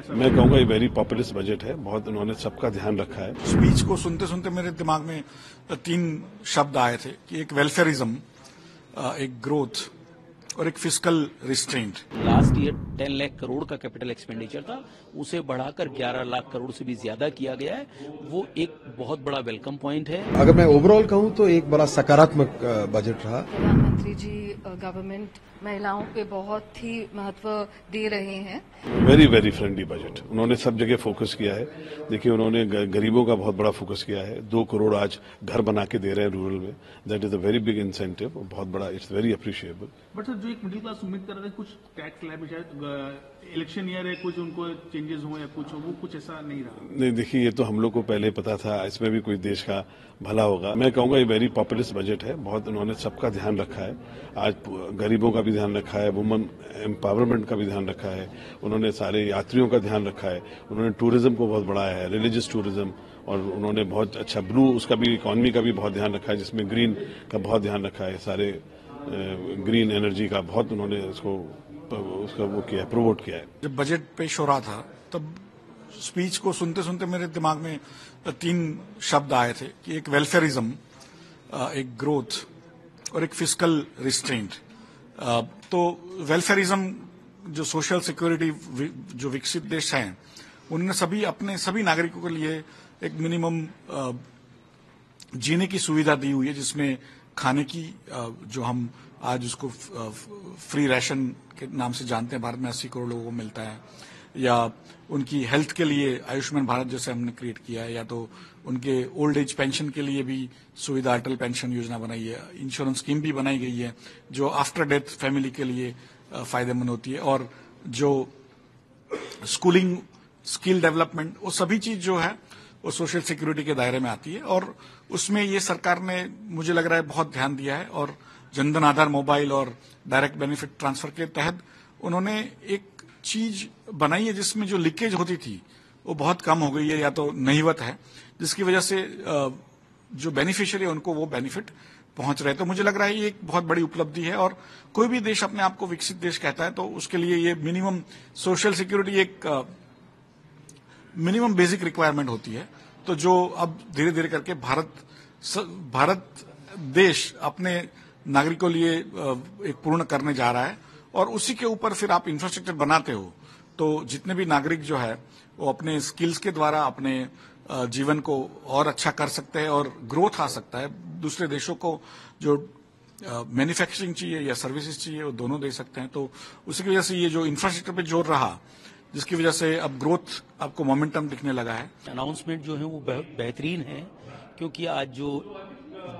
मैं कहूँगा ये वेरी पॉपुलिस्ट बजट है, बहुत उन्होंने सबका ध्यान रखा है। स्पीच को सुनते सुनते मेरे दिमाग में 3 शब्द आए थे कि एक वेलफेयरिज्म, एक ग्रोथ और एक fiscal restraint. Last year 10 lakh crore का कैपिटल एक्सपेंडिचर था, उसे बढ़ाकर 11 लाख करोड़ से भी ज्यादा किया गया है। वो एक बहुत बड़ा वेलकम पॉइंट है। अगर मैं ओवरऑल कहूं तो एक बड़ा सकारात्मक बजट रहा। प्रधानमंत्री जी गवर्नमेंट महिलाओं पे बहुत ही महत्व दे रहे हैं। वेरी वेरी फ्रेंडली बजट, उन्होंने सब जगह फोकस किया है। देखिए उन्होंने गरीबों का बहुत बड़ा फोकस किया है। 2 करोड़ आज घर बना के दे रहे हैं रूरल में। That is a very big incentive, बहुत बड़ा, it's very appreciable. But sir, जो एक मिडिल क्लास उम्मीद कर रहे थे कुछ टैक्स स्लैब, शायद इलेक्शन ईयर है, कुछ उनको चेंजेस हो या कुछ हो, वो कुछ ऐसा नहीं रहा। नहीं, देखिए ये तो हम लोग को पहले पता था, इसमें भी कोई देश का भला होगा। मैं कहूँगा ये वेरी पॉपुलिस्ट बजट है, बहुत उन्होंने सबका ध्यान रखा है। आज गरीबों का भी ध्यान रखा है, वुमेन एम्पावरमेंट का भी ध्यान रखा है, उन्होंने सारे यात्रियों का ध्यान रखा है, उन्होंने टूरिज्म को बहुत बढ़ाया है, रिलीजियस टूरिज्म, और उन्होंने बहुत अच्छा ब्लू उसका भी, इकोनॉमी का भी बहुत ध्यान रखा है, जिसमें ग्रीन का बहुत ध्यान रखा है। सारे ग्रीन एनर्जी का बहुत उन्होंने उसका वो किया, प्रमोट किया है। जब बजट पेश हो रहा था तब स्पीच को सुनते सुनते मेरे दिमाग में 3 शब्द आए थे कि एक वेलफेयरिज्म, एक ग्रोथ और एक फिस्कल रिस्ट्रेंट। तो वेलफेयरिज्म, जो सोशल सिक्योरिटी जो विकसित देश हैं, उन्होंने अपने सभी नागरिकों के लिए एक मिनिमम जीने की सुविधा दी हुई है, जिसमें खाने की जो हम आज उसको फ्री राशन के नाम से जानते हैं, भारत में 80 करोड़ लोगों को मिलता है, या उनकी हेल्थ के लिए आयुष्मान भारत जैसे हमने क्रिएट किया है, या तो उनके ओल्ड एज पेंशन के लिए भी सुविधा अटल पेंशन योजना बनाई है, इंश्योरेंस स्कीम भी बनाई गई है जो आफ्टर डेथ फैमिली के लिए फायदेमंद होती है, और जो स्कूलिंग, स्किल डेवलपमेंट, वो सभी चीज जो है वो सोशल सिक्योरिटी के दायरे में आती है। और उसमें ये सरकार ने, मुझे लग रहा है, बहुत ध्यान दिया है। और जनधन आधार मोबाइल और डायरेक्ट बेनिफिट ट्रांसफर के तहत उन्होंने एक चीज बनाई है जिसमें जो लीकेज होती थी वो बहुत कम हो गई है, या तो नहीवत है, जिसकी वजह से जो बेनिफिशियरी है उनको वो बेनिफिट पहुंच रहे हैं। तो मुझे लग रहा है ये एक बहुत बड़ी उपलब्धि है। और कोई भी देश अपने आप को विकसित देश कहता है तो उसके लिए ये मिनिमम सोशल सिक्योरिटी एक मिनिमम बेसिक रिक्वायरमेंट होती है। तो जो अब धीरे धीरे करके भारत देश अपने नागरिकों लिए एक पूर्ण करने जा रहा है, और उसी के ऊपर फिर आप इंफ्रास्ट्रक्चर बनाते हो तो जितने भी नागरिक जो है वो अपने स्किल्स के द्वारा अपने जीवन को और अच्छा कर सकते हैं और ग्रोथ आ सकता है। दूसरे देशों को जो मैन्युफैक्चरिंग चाहिए या सर्विसेज चाहिए वो दोनों दे सकते हैं। तो उसी की वजह से ये जो इंफ्रास्ट्रक्चर पे जोर रहा, जिसकी वजह से अब ग्रोथ आपको मोमेंटम दिखने लगा है। अनाउंसमेंट जो है वो बहुत बेहतरीन है, क्योंकि आज जो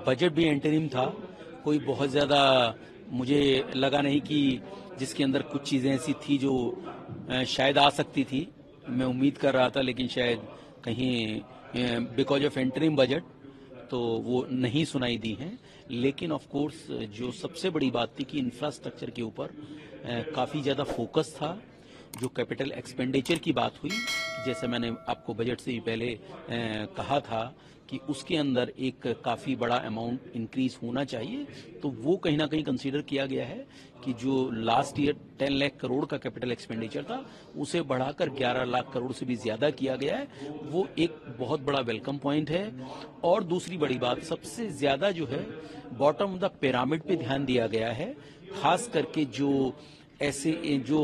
बजट भी इंटरिम था, कोई बहुत ज्यादा मुझे लगा नहीं कि जिसके अंदर कुछ चीजें ऐसी थी जो शायद आ सकती थी। मैं उम्मीद कर रहा था, लेकिन शायद कहीं बिकॉज ऑफ इंटरिम बजट तो वो नहीं सुनाई दी हैं। लेकिन ऑफ कोर्स जो सबसे बड़ी बात थी कि इंफ्रास्ट्रक्चर के ऊपर काफी ज्यादा फोकस था। जो कैपिटल एक्सपेंडिचर की बात हुई, जैसे मैंने आपको बजट से ही पहले कहा था कि उसके अंदर एक काफी बड़ा अमाउंट इंक्रीज होना चाहिए, तो वो कहीं ना कहीं कंसीडर किया गया है कि जो लास्ट ईयर 10 लाख करोड़ का कैपिटल एक्सपेंडिचर था, उसे बढ़ाकर 11 लाख करोड़ से भी ज्यादा किया गया है। वो एक बहुत बड़ा वेलकम पॉइंट है। और दूसरी बड़ी बात, सबसे ज्यादा जो है बॉटम ऑफ द पिरामिड पे ध्यान दिया गया है, खास करके जो ऐसे जो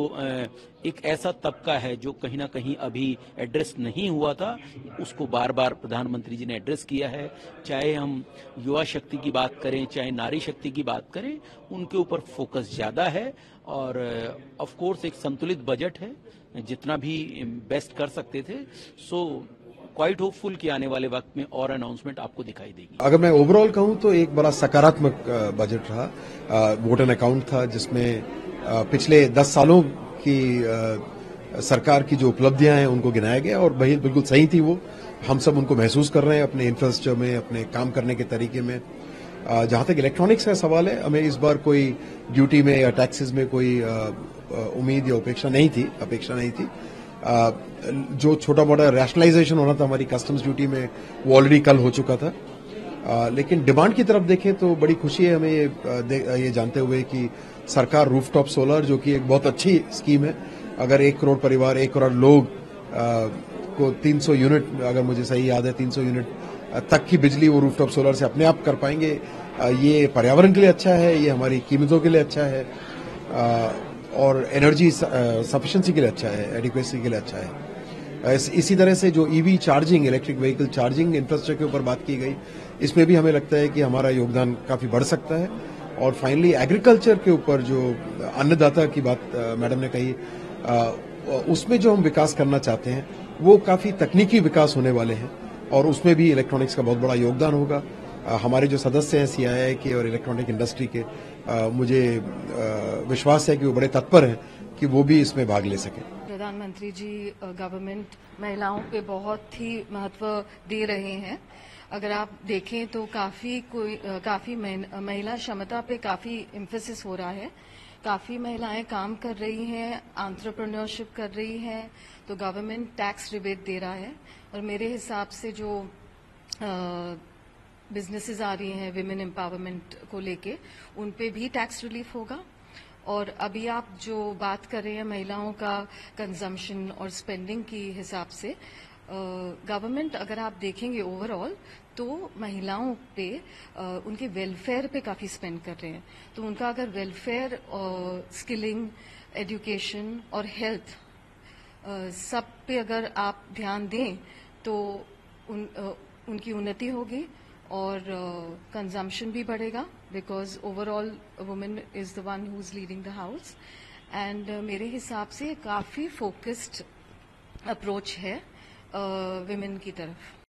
एक ऐसा तबका है जो कहीं ना कहीं अभी एड्रेस नहीं हुआ था, उसको बार बार प्रधानमंत्री जी ने एड्रेस किया है। चाहे हम युवा शक्ति की बात करें, चाहे नारी शक्ति की बात करें, उनके ऊपर फोकस ज्यादा है। और ऑफ कोर्स एक संतुलित बजट है, जितना भी बेस्ट कर सकते थे। सो क्वाइट होपफुल कि आने वाले वक्त में और अनाउंसमेंट आपको दिखाई देगी। अगर मैं ओवरऑल कहूं तो एक बड़ा सकारात्मक बजट रहा। वोट एंड अकाउंट था, जिसमें पिछले 10 सालों की सरकार की जो उपलब्धियां हैं उनको गिनाया गया, और वही बिल्कुल सही थी। वो हम सब उनको महसूस कर रहे हैं अपने इंफ्रास्ट्रक्चर में, अपने काम करने के तरीके में। जहां तक इलेक्ट्रॉनिक्स का सवाल है, हमें इस बार कोई ड्यूटी में या टैक्सेस में कोई उम्मीद या अपेक्षा नहीं थी। जो छोटा मोटा रैशनलाइजेशन होना था हमारी कस्टम्स ड्यूटी में, वो ऑलरेडी कल हो चुका था। लेकिन डिमांड की तरफ देखें तो बड़ी खुशी है हमें ये जानते हुए कि सरकार रूफटॉप सोलर, जो कि एक बहुत अच्छी स्कीम है, अगर 1 करोड़ परिवार, 1 करोड़ लोग को 300 यूनिट, अगर मुझे सही याद है 300 यूनिट तक की बिजली वो रूफटॉप सोलर से अपने आप कर पाएंगे। ये पर्यावरण के लिए अच्छा है, ये हमारी कीमतों के लिए अच्छा है, और एनर्जी सफिशिएंसी के लिए अच्छा है, एडिक्वेसी के लिए अच्छा है। इसी तरह से जो EV charging, electric vehicle charging infrastructure के ऊपर बात की गई, इसमें भी हमें लगता है कि हमारा योगदान काफी बढ़ सकता है। और फाइनली एग्रीकल्चर के ऊपर जो अन्नदाता की बात मैडम ने कही, उसमें जो हम विकास करना चाहते हैं वो काफी तकनीकी विकास होने वाले हैं, और उसमें भी इलेक्ट्रॉनिक्स का बहुत बड़ा योगदान होगा। हमारे जो सदस्य हैं CII के और इलेक्ट्रॉनिक इंडस्ट्री के, मुझे विश्वास है कि वो बड़े तत्पर हैं कि वो भी इसमें भाग ले सकें। प्रधानमंत्री जी गवर्नमेंट महिलाओं पे बहुत ही महत्व दे रहे हैं। अगर आप देखें तो काफी महिला क्षमता पे काफी एम्फेसिस हो रहा है। काफी महिलाएं काम कर रही हैं, एंटरप्रेन्योरशिप कर रही हैं, तो गवर्नमेंट टैक्स रिबेट दे रहा है। और मेरे हिसाब से जो बिजनेसेस आ रही हैं विमेन एम्पावरमेंट को लेके, उन पे भी टैक्स रिलीफ होगा। और अभी आप जो बात कर रहे हैं महिलाओं का कंजम्पशन और स्पेंडिंग की हिसाब से, गवर्नमेंट अगर आप देखेंगे ओवरऑल तो महिलाओं पे उनके वेलफेयर पे काफी स्पेंड कर रहे हैं। तो उनका अगर वेलफेयर, स्किलिंग, एजुकेशन और हेल्थ सब पे अगर आप ध्यान दें तो उनकी उन्नति होगी और कंजम्पशन भी बढ़ेगा, because overall women is the one who is leading the house. And मेरे हिसाब से काफी फोकस्ड अप्रोच है विमेन की तरफ।